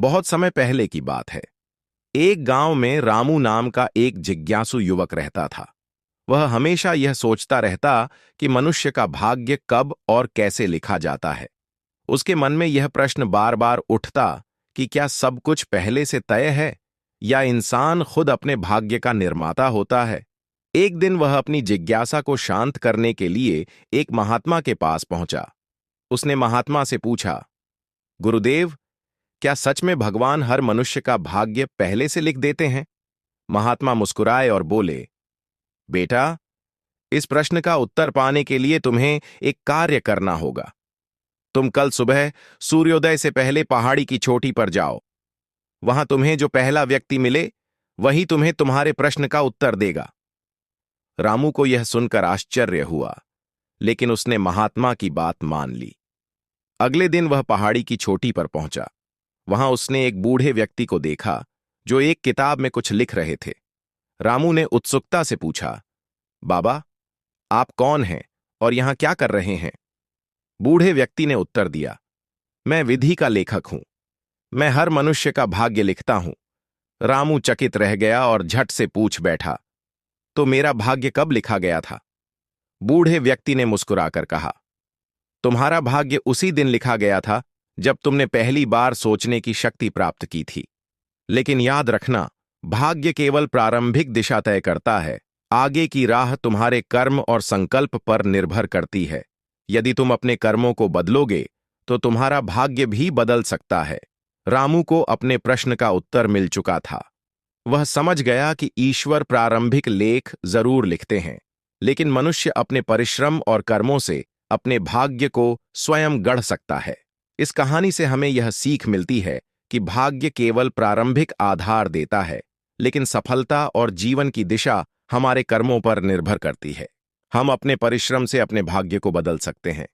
बहुत समय पहले की बात है। एक गांव में रामू नाम का एक जिज्ञासु युवक रहता था। वह हमेशा यह सोचता रहता कि मनुष्य का भाग्य कब और कैसे लिखा जाता है। उसके मन में यह प्रश्न बार बार उठता कि क्या सब कुछ पहले से तय है या इंसान खुद अपने भाग्य का निर्माता होता है। एक दिन वह अपनी जिज्ञासा को शांत करने के लिए एक महात्मा के पास पहुंचा। उसने महात्मा से पूछा, गुरुदेव, क्या सच में भगवान हर मनुष्य का भाग्य पहले से लिख देते हैं? महात्मा मुस्कुराए और बोले, बेटा, इस प्रश्न का उत्तर पाने के लिए तुम्हें एक कार्य करना होगा। तुम कल सुबह सूर्योदय से पहले पहाड़ी की चोटी पर जाओ। वहां तुम्हें जो पहला व्यक्ति मिले वही तुम्हें तुम्हारे प्रश्न का उत्तर देगा। रामू को यह सुनकर आश्चर्य हुआ, लेकिन उसने महात्मा की बात मान ली। अगले दिन वह पहाड़ी की चोटी पर पहुंचा। वहां उसने एक बूढ़े व्यक्ति को देखा जो एक किताब में कुछ लिख रहे थे। रामू ने उत्सुकता से पूछा, बाबा, आप कौन हैं और यहां क्या कर रहे हैं? बूढ़े व्यक्ति ने उत्तर दिया, मैं विधि का लेखक हूं। मैं हर मनुष्य का भाग्य लिखता हूं। रामू चकित रह गया और झट से पूछ बैठा, तो मेरा भाग्य कब लिखा गया था? बूढ़े व्यक्ति ने मुस्कुराकर कहा, तुम्हारा भाग्य उसी दिन लिखा गया था जब तुमने पहली बार सोचने की शक्ति प्राप्त की थी। लेकिन याद रखना, भाग्य केवल प्रारंभिक दिशा तय करता है। आगे की राह तुम्हारे कर्म और संकल्प पर निर्भर करती है। यदि तुम अपने कर्मों को बदलोगे तो तुम्हारा भाग्य भी बदल सकता है। रामू को अपने प्रश्न का उत्तर मिल चुका था। वह समझ गया कि ईश्वर प्रारंभिक लेख जरूर लिखते हैं, लेकिन मनुष्य अपने परिश्रम और कर्मों से अपने भाग्य को स्वयं गढ़ सकता है। इस कहानी से हमें यह सीख मिलती है कि भाग्य केवल प्रारंभिक आधार देता है, लेकिन सफलता और जीवन की दिशा हमारे कर्मों पर निर्भर करती है। हम अपने परिश्रम से अपने भाग्य को बदल सकते हैं।